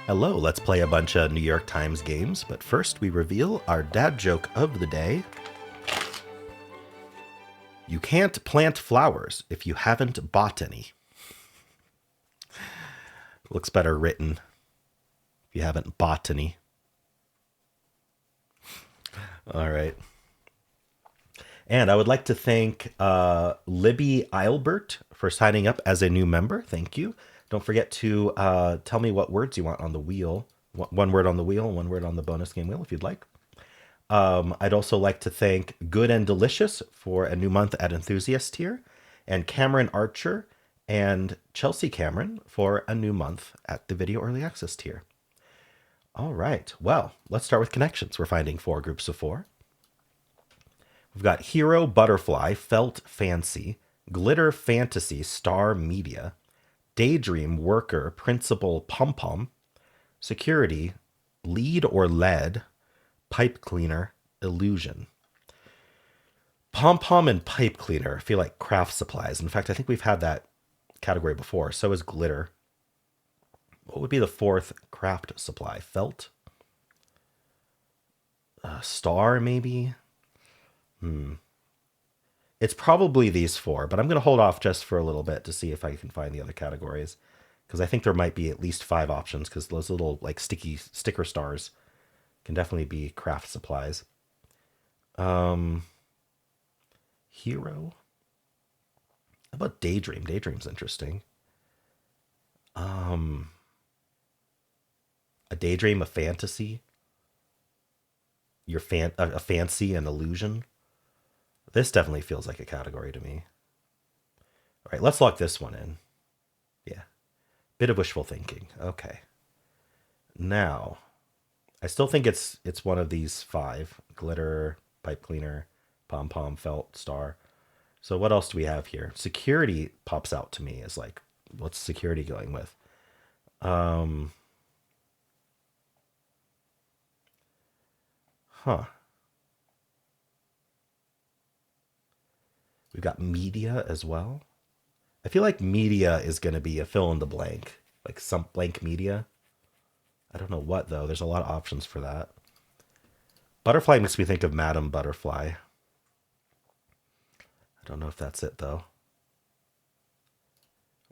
Hello, let's play a bunch of New York Times games, but first we reveal our dad joke of the day. You can't plant flowers if you haven't bought any. Looks better written if you haven't bought any. All right. And I would like to thank Libby Eilbert for signing up as a new member. Thank you. Don't forget to tell me what words you want on the wheel. One word on the wheel, one word on the bonus game wheel if you'd like. I'd also like to thank Good and Delicious for a new month at Enthusiast tier, and Cameron Archer and Chelsea Cameron for a new month at the Video Early Access tier. All right, well, let's start with connections. We're finding 4 groups of 4. We've got Hero, Butterfly, Felt, Fancy, Glitter, Fantasy, Star, Media, Daydream, Worker, Principal, Pom-Pom, Security, Lead or Lead, Pipe Cleaner, Illusion. Pom-Pom and Pipe Cleaner feel like craft supplies. In fact, I think we've had that category before. So is Glitter. What would be the 4th craft supply? Felt? Star, maybe? It's probably these 4, but I'm going to hold off just for a little bit to see if I can find the other categories, because I think there might be at least 5 options, because those little like sticky sticker stars can definitely be craft supplies. Hero? How about Daydream? Daydream's interesting. A daydream, a fantasy, a fancy, an illusion. This definitely feels like a category to me. All right, let's lock this one in. Yeah, bit of wishful thinking. Okay. Now, I still think it's one of these 5: Glitter, Pipe Cleaner, Pom-Pom, Felt, Star. So what else do we have here? Security pops out to me as like, what's security going with? We've got media as well. I feel like media is going to be a fill in the blank, like some blank media. I don't know what, though. There's a lot of options for that. Butterfly makes me think of Madame Butterfly. I don't know if that's it, though.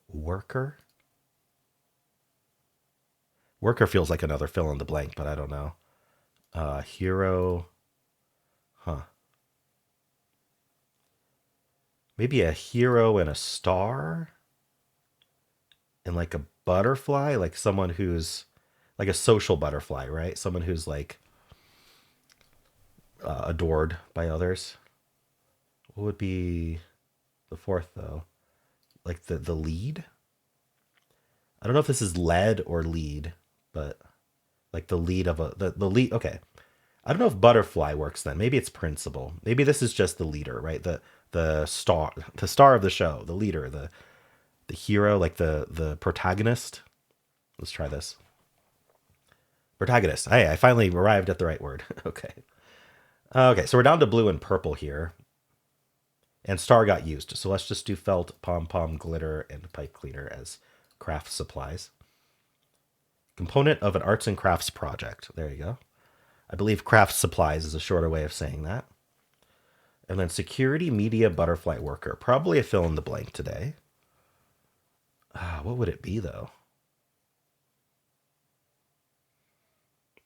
Worker? Worker feels like another fill in the blank, but I don't know. Hero. Maybe a hero and a star? And like a butterfly? Like someone who's like a social butterfly, right? Someone who's like adored by others. What would be the 4th, though? Like the lead? I don't know if this is lead or lead, but like the lead of the lead. Okay. I don't know if butterfly works then. Maybe it's principal. Maybe this is just the leader, right? The star of the show, the leader, the hero, like the protagonist. Let's try this. Protagonist. Hey, I finally arrived at the right word. Okay. Okay, so we're down to blue and purple here. And star got used. So let's just do felt, pom-pom, glitter, and pipe cleaner as craft supplies. Component of an arts and crafts project. There you go. I believe craft supplies is a shorter way of saying that. And then security, media, butterfly, worker. Probably a fill in the blank today. What would it be, though?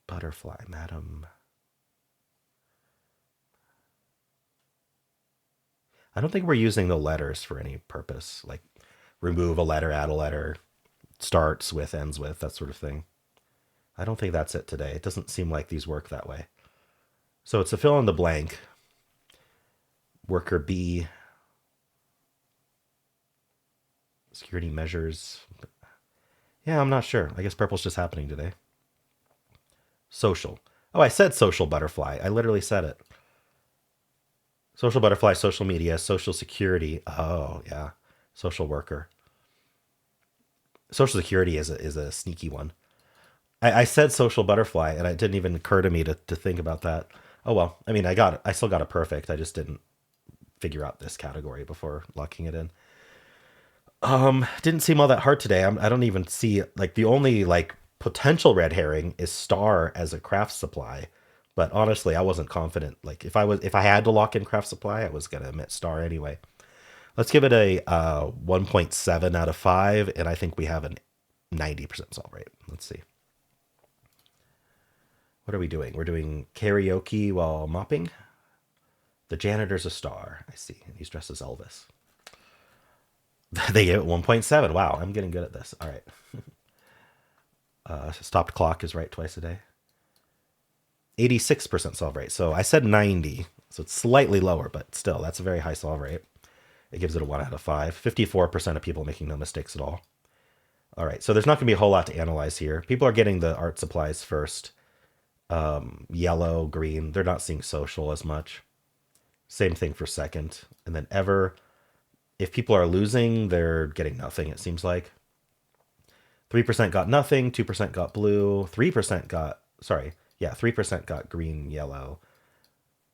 Butterfly, madam. I don't think we're using the letters for any purpose. Like remove a letter, add a letter, starts with, ends with, that sort of thing. I don't think that's it today. It doesn't seem like these work that way. So it's a fill in the blank. Worker B. Security measures. Yeah, I'm not sure. I guess purple's just happening today. Social. Oh, I said social butterfly. I literally said it. Social butterfly, social media, social security. Oh, yeah. Social worker. Social security is a sneaky one. I said social butterfly, and it didn't even occur to me to think about that. Oh, well. I mean, I still got it perfect. I just didn't figure out this category before locking it in. Didn't seem all that hard today. I don't even see, like, the only, like, potential red herring is star as a craft supply, but honestly, I wasn't confident. Like if I had to lock in craft supply, I was gonna admit star anyway. Let's give it a 1.7 out of 5, and I think we have a 90% solve rate. Let's see. What are we doing? We're doing karaoke while mopping. The janitor's a star. I see. And he's dressed as Elvis. They gave it 1.7. Wow, I'm getting good at this. All right. Stopped clock is right twice a day. 86% solve rate. So I said 90. So it's slightly lower, but still, that's a very high solve rate. It gives it a 1 out of 5. 54% of people making no mistakes at all. All right, so there's not going to be a whole lot to analyze here. People are getting the art supplies first. Yellow, green. They're not seeing social as much. Same thing for second. And then ever, if people are losing, they're getting nothing, it seems like. 3% got nothing, 2% got blue, 3% got, 3% got green, yellow,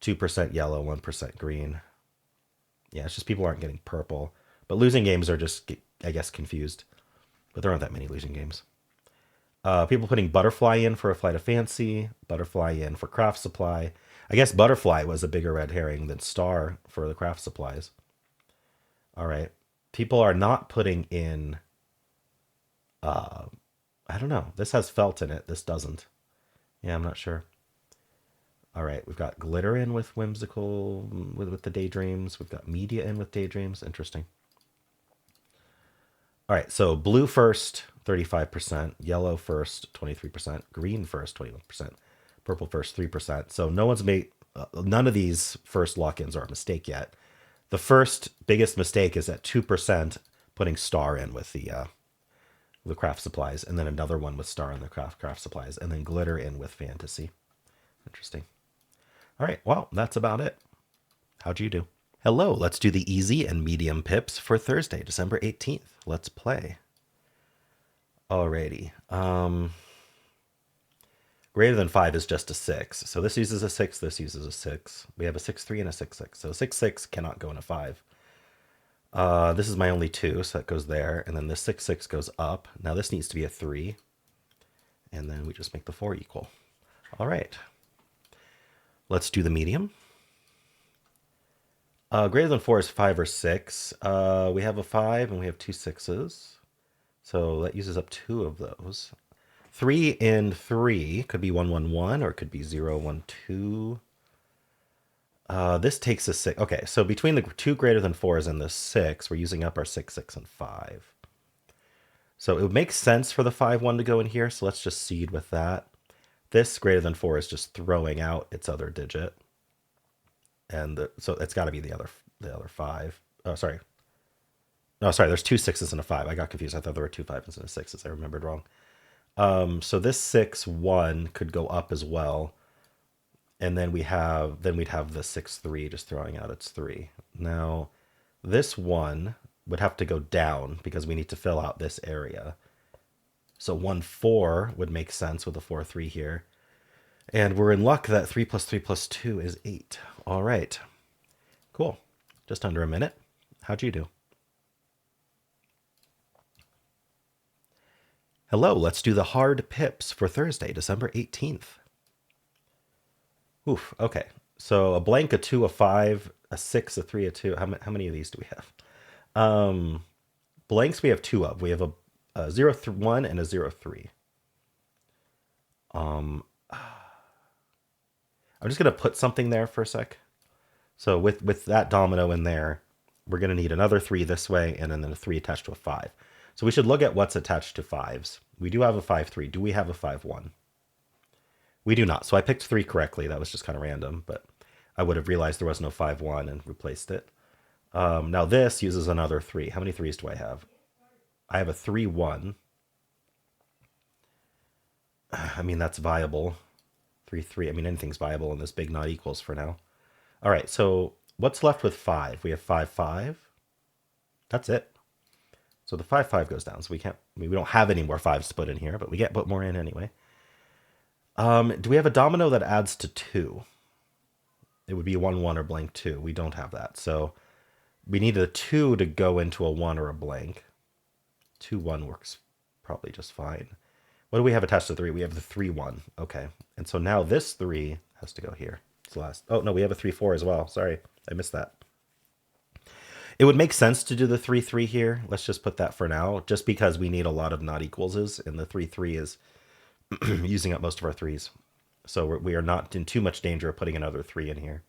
2% yellow, 1% green. Yeah, it's just people aren't getting purple. But losing games are just, I guess, confused. But there aren't that many losing games. People putting butterfly in for a flight of fancy, butterfly in for craft supply. I guess butterfly was a bigger red herring than star for the craft supplies. All right. People are not putting in, I don't know. This has felt in it. This doesn't. Yeah, I'm not sure. All right. We've got glitter in with whimsical, with the daydreams. We've got media in with daydreams. Interesting. All right. So blue first, 35%. Yellow first, 23%. Green first, 21%. Purple first, 3%. So no one's made, none of these first lock-ins are a mistake yet. The first biggest mistake is at 2% putting star in with the craft supplies, and then another one with star in the craft supplies, and then glitter in with fantasy. Interesting. All right, well, that's about it. How'd you do? Hello, let's do the easy and medium pips for Thursday, December 18th. Let's play. Alrighty. Greater than 5 is just a 6. So this uses a 6, this uses a 6. We have a 6-3 and a 6-6. So 6-6 cannot go in a 5. This is my only 2, so that goes there. And then this 6-6 goes up. Now this needs to be a 3. And then we just make the 4 equal. All right. Let's do the medium. Greater than 4 is 5 or 6. We have a 5 and we have 2 6s. So that uses up 2 of those. 3 and 3 could be 1, 1, 1, or it could be 0, 1, 2. This takes a 6. Okay, so between the 2 greater than 4s and the 6, we're using up our 6, 6, and 5. So it would make sense for the 5, 1 to go in here, so let's just seed with that. This greater than 4 is just throwing out its other digit. And so it's got to be the other 5. Oh, sorry. No, sorry, there's 2 6s and a 5. I got confused. I thought there were 2 5s and a 6s. I remembered wrong. So this 6, 1 could go up as well. And then we'd have the 6, 3 just throwing out its 3. Now, this 1 would have to go down because we need to fill out this area. So 1, 4 would make sense with a 4, 3 here. And we're in luck that 3 plus 3 plus 2 is 8. All right. Cool. Just under a minute. How'd you do? Hello, let's do the hard pips for Thursday, December 18th. Oof, okay. So a blank, a 2, a 5, a 6, a 3, a 2. How many of these do we have? Blanks we have 2 of. We have a 0, 1 and a 0, 3. I'm just going to put something there for a sec. So with that domino in there, we're going to need another 3 this way and then a 3 attached to a 5. So we should look at what's attached to 5s. We do have a 5, 3. Do we have a 5, 1? We do not. So I picked 3 correctly. That was just kind of random, but I would have realized there was no 5, 1 and replaced it. Now this uses another 3. How many 3s do I have? I have a 3, 1. I mean, that's viable. 3, 3. I mean, anything's viable in this big not equals for now. All right, so what's left with 5? We have 5, 5. That's it. So the 5, 5 goes down. So we can't, I mean, we don't have any more 5s to put in here, but we get put more in anyway. Do we have a domino that adds to 2? It would be 1, 1 or blank 2. We don't have that. So we need a 2 to go into a 1 or a blank. 2, 1 works probably just fine. What do we have attached to 3? We have the 3, 1. Okay. And so now this 3 has to go here. It's the last. Oh, no, we have a 3, 4 as well. Sorry, I missed that. It would make sense to do the 3, 3 here. Let's just put that for now, just because we need a lot of not equalses, and the 3, 3 is using up most of our 3s. So we are not in too much danger of putting another 3 in here.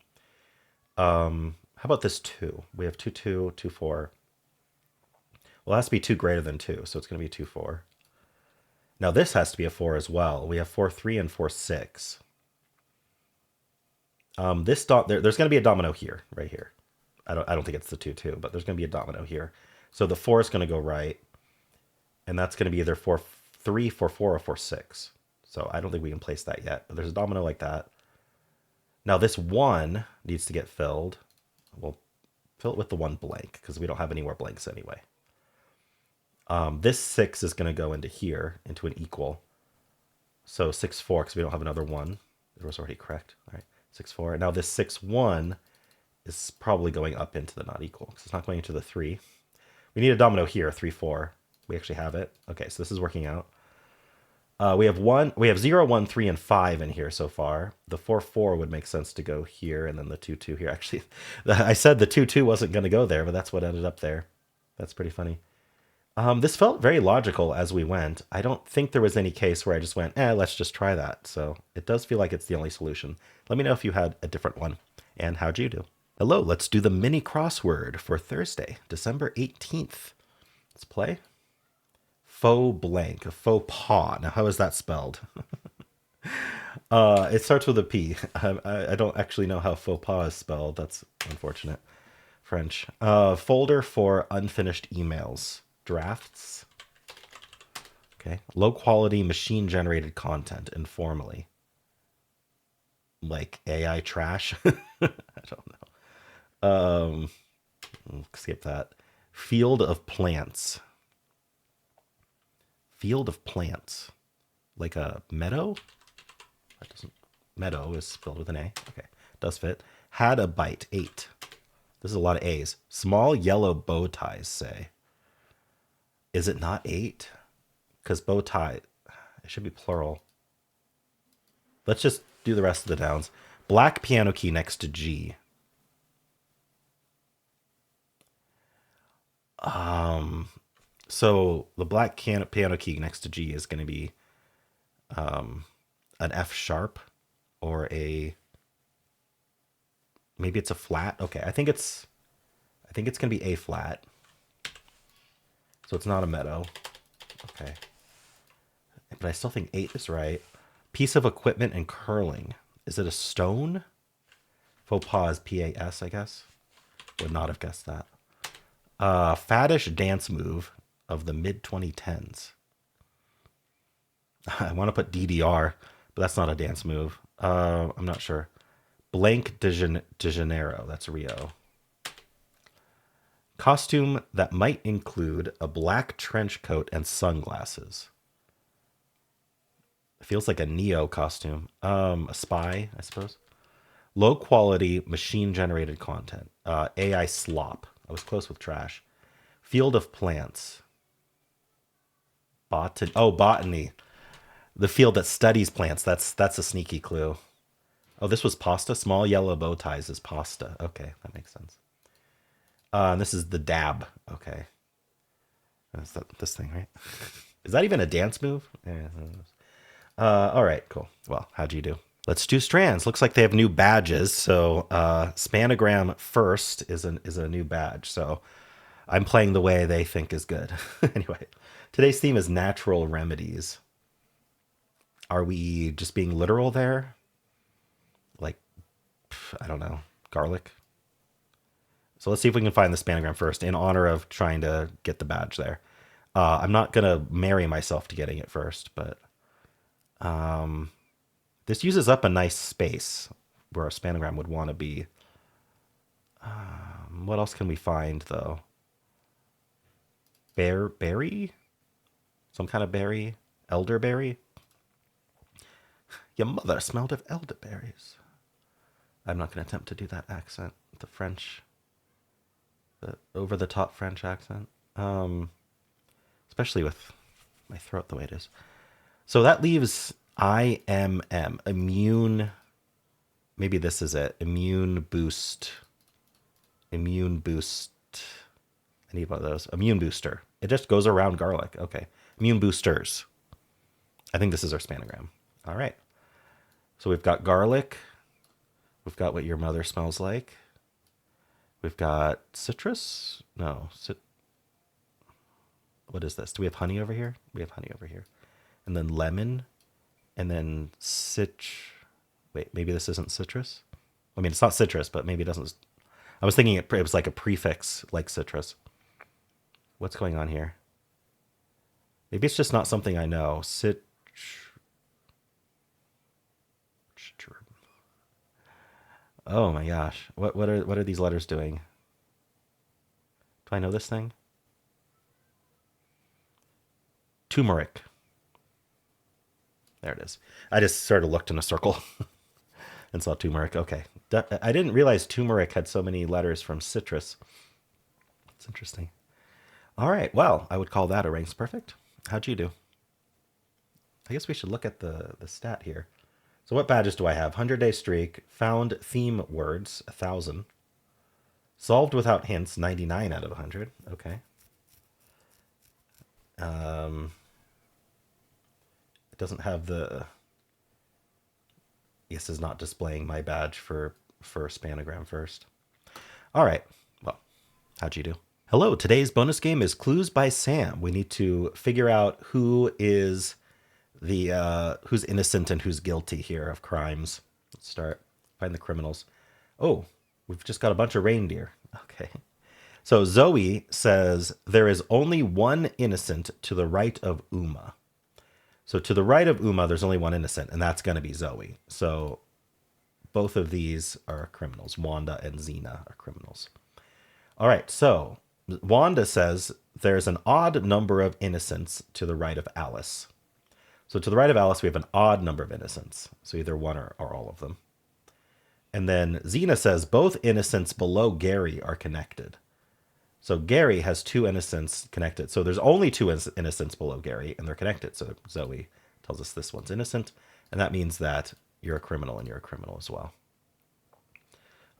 How about this 2? We have 2, 2, 2, 4. Well, it has to be 2 greater than 2, so it's going to be 2, 4. Now this has to be a 4 as well. We have 4, 3 and 4, 6. There's going to be a domino here, right here. I don't think it's the 2, 2, but there's going to be a domino here. So the 4 is going to go right, and that's going to be either 4, 3, 4, 4, or 4, 6. So I don't think we can place that yet, but there's a domino like that. Now this 1 needs to get filled. We'll fill it with the 1 blank because we don't have any more blanks anyway. This 6 is going to go into here, into an equal. So 6, 4, because we don't have another 1. It was already correct. All right, 6, 4. Now this 6, 1 is probably going up into the not equal because it's not going into the 3. We need a domino here, 3, 4. We actually have it. Okay, so this is working out. We have 0, 1, 3, and 5 in here so far. The 4, 4 would make sense to go here, and then the 2, 2 here. Actually, I said the 2, 2 wasn't going to go there, but that's what ended up there. That's pretty funny. This felt very logical as we went. I don't think there was any case where I just went, let's just try that. So it does feel like it's the only solution. Let me know if you had a different one, and how'd you do? Hello, let's do the mini crossword for Thursday, December 18th. Let's play. Faux blank, a faux pas. Now, how is that spelled? It starts with a P. I don't actually know how faux pas is spelled. That's unfortunate. French. Folder for unfinished emails. Drafts. Okay. Low quality machine generated content informally. Like AI trash. I don't know. Skip that. Field of plants. Field of plants. Like a meadow? That doesn't. Meadow is spelled with an A. Okay. Does fit. Had a bite. 8. This is a lot of A's. Small yellow bow ties say. Is it not 8? Because bow tie, it should be plural. Let's just do the rest of the downs. Black piano key next to G. So the black piano key next to G is going to be an F sharp or maybe it's a flat. Okay, I think it's going to be A flat. So it's not a meadow. Okay. But I still think 8 is right. Piece of equipment and curling. Is it a stone? Faux pas, P-A-S, I guess. Would not have guessed that. Faddish dance move of the mid-2010s. I want to put DDR, but that's not a dance move. I'm not sure. Blank de Janeiro. That's Rio. Costume that might include a black trench coat and sunglasses. It feels like a Neo costume. A spy, I suppose. Low quality machine generated content. AI slop. I was close with trash. Field of plants. Botany. The field that studies plants. That's a sneaky clue. Oh, this was pasta. Small yellow bow ties is pasta. Okay, that makes sense. And this is the dab. Okay. That's this thing, right? Is that even a dance move? Yeah. All right, cool. Well, how'd you do? Let's do Strands. Looks like they have new badges. So Spanogram first is a new badge. So I'm playing the way they think is good. Anyway, today's theme is natural remedies. Are we just being literal there? Like, I don't know, garlic? So let's see if we can find the Spanogram first in honor of trying to get the badge there. I'm not going to marry myself to getting it first, but this uses up a nice space where a Spanogram would want to be. What else can we find, though? Berry? Some kind of berry? Elderberry? Your mother smelled of elderberries. I'm not going to attempt to do that accent. The French... the over-the-top French accent. Especially with my throat the way it is. So that leaves IMM, immune. Maybe this is it. Immune boost. Immune boost. I need one of those. Immune booster. It just goes around garlic. Okay. Immune boosters. I think this is our spanogram. All right. So we've got garlic. We've got what your mother smells like. We've got citrus. No. What is this? Do we have honey over here? We have honey over here. And then lemon. And then Wait, maybe this isn't citrus? I mean, it's not citrus, but maybe it doesn't. I was thinking it was like a prefix like citrus. What's going on here? Maybe it's just not something I know. Oh my gosh. What are these letters doing? Do I know this thing? Turmeric. There it is. I just sort of looked in a circle and saw turmeric. Okay. I didn't realize turmeric had so many letters from citrus. It's interesting. All right. Well, I would call that a ranks perfect. How'd you do? I guess we should look at the stat here. So what badges do I have? 100-day streak, found theme words, 1,000. Solved without hints, 99 out of 100. Okay. It doesn't have the... This is not displaying my badge for Spanogram first. All right. Well, how'd you do? Hello. Today's bonus game is Clues by Sam. We need to figure out who is who's innocent and who's guilty here of crimes. Let's start. Find the criminals. Oh, we've just got a bunch of reindeer. Okay. So Zoe says there is only one innocent to the right of Uma. So to the right of Uma, there's only one innocent, and that's going to be Zoe. So both of these are criminals. Wanda and Xena are criminals. All right, so Wanda says there's an odd number of innocents to the right of Alice. So to the right of Alice, we have an odd number of innocents. So either one or all of them. And then Xena says both innocents below Gary are connected. So Gary has two innocents connected. So there's only two innocents below Gary, and they're connected. So Zoe tells us this one's innocent, and that means that you're a criminal and you're a criminal as well.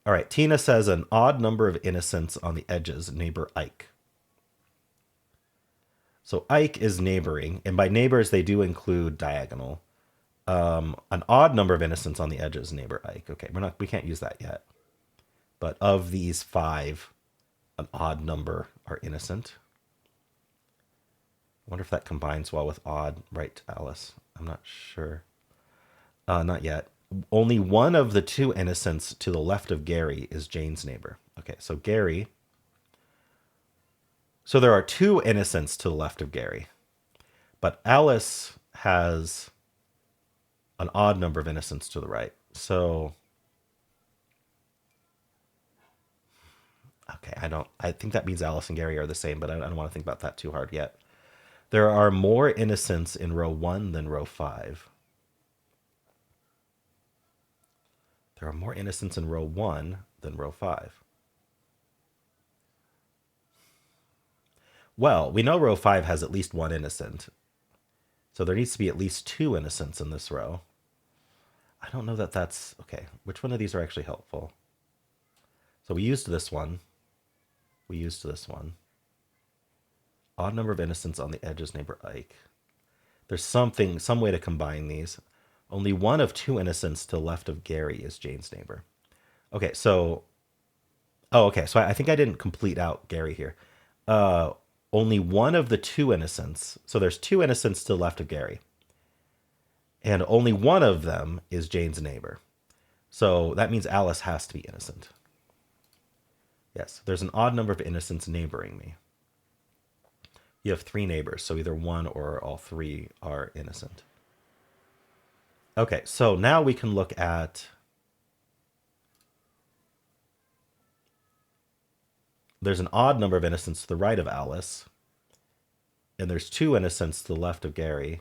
All right, Tina says an odd number of innocents on the edges, neighbor Ike. So Ike is neighboring, and by neighbors, they do include diagonal. An odd number of innocents on the edges, neighbor Ike. Okay, we can't use that yet. But of these 5, an odd number are innocent. I wonder if that combines well with odd right to Alice. I'm not sure. Not yet. Only one of the 2 innocents to the left of Gary is Jane's neighbor. Okay, so Gary. So there are 2 innocents to the left of Gary. But Alice has an odd number of innocents to the right. So... Okay, I think that means Alice and Gary are the same, but I don't want to think about that too hard yet. There are more innocents in row 1 than row 5. There are more innocents in row 1 than row 5. Well, we know row 5 has at least 1 innocent. So there needs to be at least 2 innocents in this row. I don't know that that's... Okay, which one of these are actually helpful? So we used this one. We used this one. Odd number of innocents on the edges, neighbor Ike. There's some way to combine these. Only one of 2 innocents to the left of Gary is Jane's neighbor. Okay, so... Oh, okay, so I think I didn't complete out Gary here. Only one of the 2 innocents... So there's 2 innocents to the left of Gary. And only one of them is Jane's neighbor. So that means Alice has to be innocent. Yes, there's an odd number of innocents neighboring me. You have 3 neighbors, so either one or all 3 are innocent. Okay, so now we can look at... There's an odd number of innocents to the right of Alice. And there's 2 innocents to the left of Gary.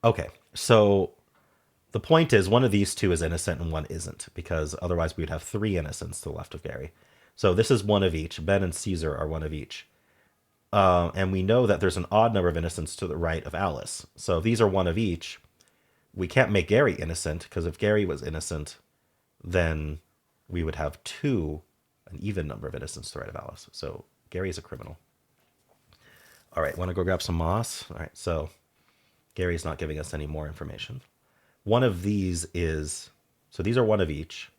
Okay, so the point is one of these 2 is innocent and one isn't, because otherwise we would have 3 innocents to the left of Gary. So this is one of each. Ben and Caesar are one of each. And we know that there's an odd number of innocents to the right of Alice. So if these are one of each, we can't make Gary innocent, because if Gary was innocent, then we would have an even number of innocents to the right of Alice. So Gary is a criminal. All right, want to go grab some moss? All right, so Gary's not giving us any more information. One of these is, so these are one of each.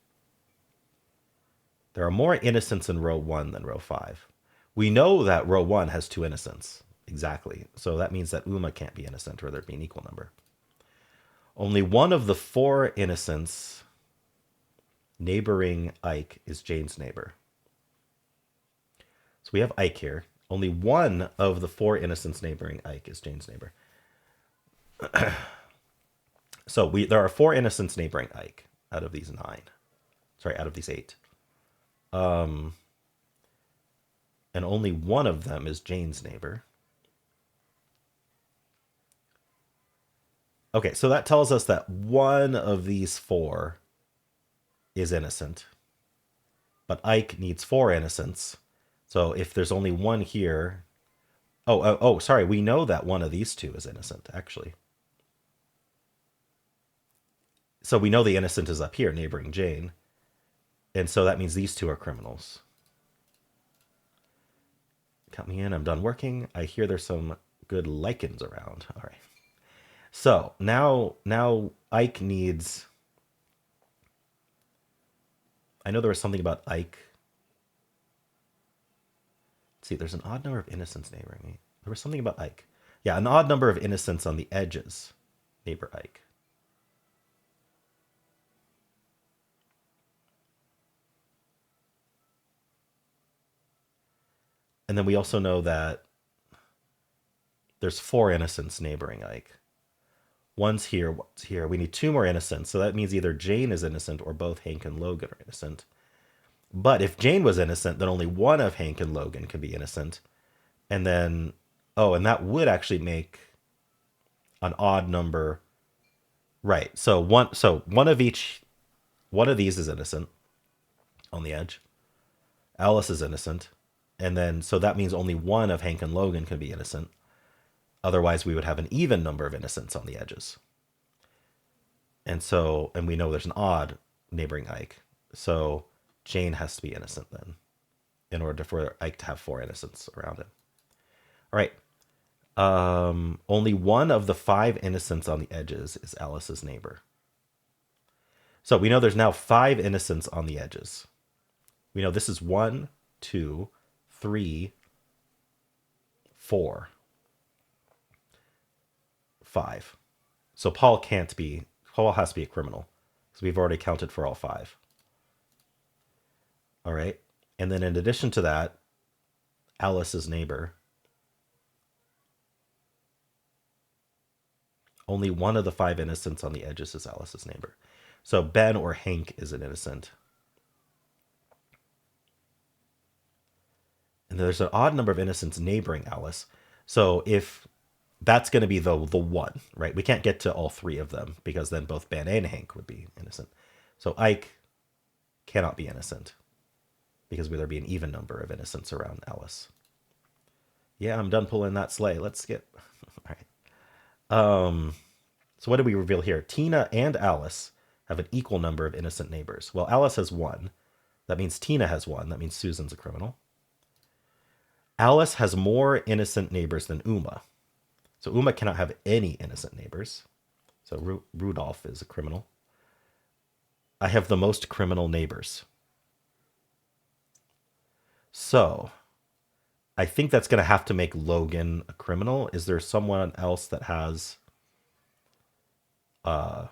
There are more innocents in row 1 than row 5. We know that row 1 has 2 innocents. Exactly. So that means that Uma can't be innocent, or there'd be an equal number. Only one of the 4 innocents neighboring Ike is Jane's neighbor. So we have Ike here. Only one of the 4 innocents neighboring Ike is Jane's neighbor. So there are 4 innocents neighboring Ike out of these 9. Sorry, out of these 8. And only one of them is Jane's neighbor. Okay, so that tells us that one of these 4 is innocent. But Ike needs 4 innocents. So if there's only one here... sorry, we know that one of these 2 is innocent, actually. So we know the innocent is up here, neighboring Jane. And so that means these 2 are criminals. Count me in, I'm done working. I hear there's some good lichens around. All right. So now Ike needs... I know there was something about Ike. Let's see, there's an odd number of innocents neighboring me. There was something about Ike. Yeah, an odd number of innocents on the edges neighbor Ike. And then we also know that there's 4 innocents neighboring Ike. One's here. We need 2 more innocents. So that means either Jane is innocent or both Hank and Logan are innocent. But if Jane was innocent, then only one of Hank and Logan can be innocent. And then, and that would actually make an odd number. Right. So one of these is innocent on the edge. Alice is innocent. And then, so that means only one of Hank and Logan can be innocent. Otherwise, we would have an even number of innocents on the edges. And we know there's an odd neighboring Ike. So Jane has to be innocent then, in order for Ike to have 4 innocents around him. All right. Only one of the 5 innocents on the edges is Alice's neighbor. So we know there's now 5 innocents on the edges. We know this is 1, 2, 3, 4, 5. So Paul has to be a criminal. So we've already counted for all 5. All right. And then in addition to that, Alice's neighbor. Only one of the 5 innocents on the edges is Alice's neighbor. So Ben or Hank is an innocent. And there's an odd number of innocents neighboring Alice. So if that's going to be the 1, right? We can't get to all 3 of them, because then both Ben and Hank would be innocent. So Ike cannot be innocent, because there'd be an even number of innocents around Alice. Yeah, I'm done pulling that sleigh. Let's skip. All right. So what did we reveal here? Tina and Alice have an equal number of innocent neighbors. Well, Alice has 1. That means Tina has 1. That means Susan's a criminal. Alice has more innocent neighbors than Uma. So Uma cannot have any innocent neighbors. So Rudolph is a criminal. I have the most criminal neighbors. So I think that's going to have to make Logan a criminal. Is there someone else that has... is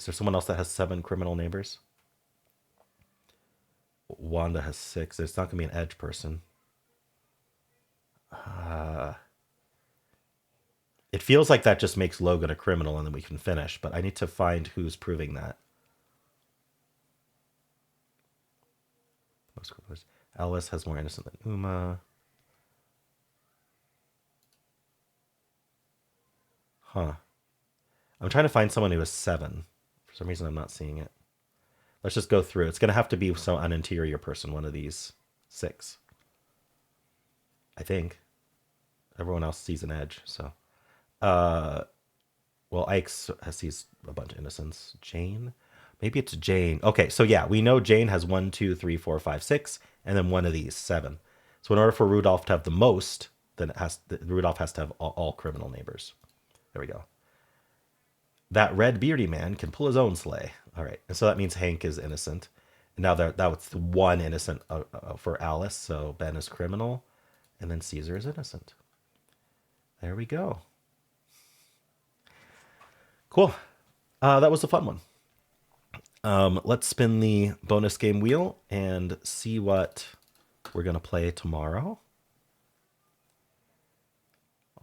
there someone else that has 7 criminal neighbors? Wanda has 6. It's not going to be an edge person. It feels like that just makes Logan a criminal and then we can finish, but I need to find who's proving that. Alice has more innocent than Uma. Huh. I'm trying to find someone who has 7. For some reason, I'm not seeing it. Let's just go through. It's going to have to be an interior person, one of these 6. I think. Everyone else sees an edge, so. Uh, well, Ike sees a bunch of innocents. Jane? Maybe it's Jane. Okay, so yeah, we know Jane has 1, 2, 3, 4, 5, 6, and then one of these, 7. So in order for Rudolph to have the most, then Rudolph has to have all criminal neighbors. There we go. That red beardy man can pull his own sleigh. All right, and so that means Hank is innocent. And now that was one innocent for Alice, so Ben is criminal, and then Caesar is innocent. There we go. Cool. That was a fun one. Let's spin the bonus game wheel and see what we're going to play tomorrow.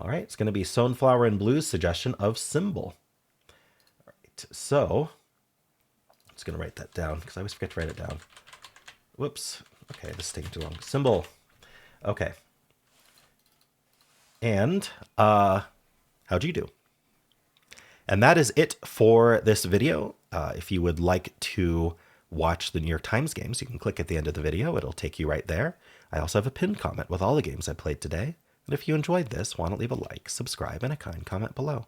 All right, it's going to be Soneflower and Blue's suggestion of symbol. All right, so I'm just going to write that down because I always forget to write it down. Whoops. Okay, this is taking too long. Symbol. Okay. And how'd you do? And that is it for this video. If you would like to watch the New York Times games, you can click at the end of the video. It'll take you right there. I also have a pinned comment with all the games I played today. And if you enjoyed this, why not leave a like, subscribe, and a kind comment below.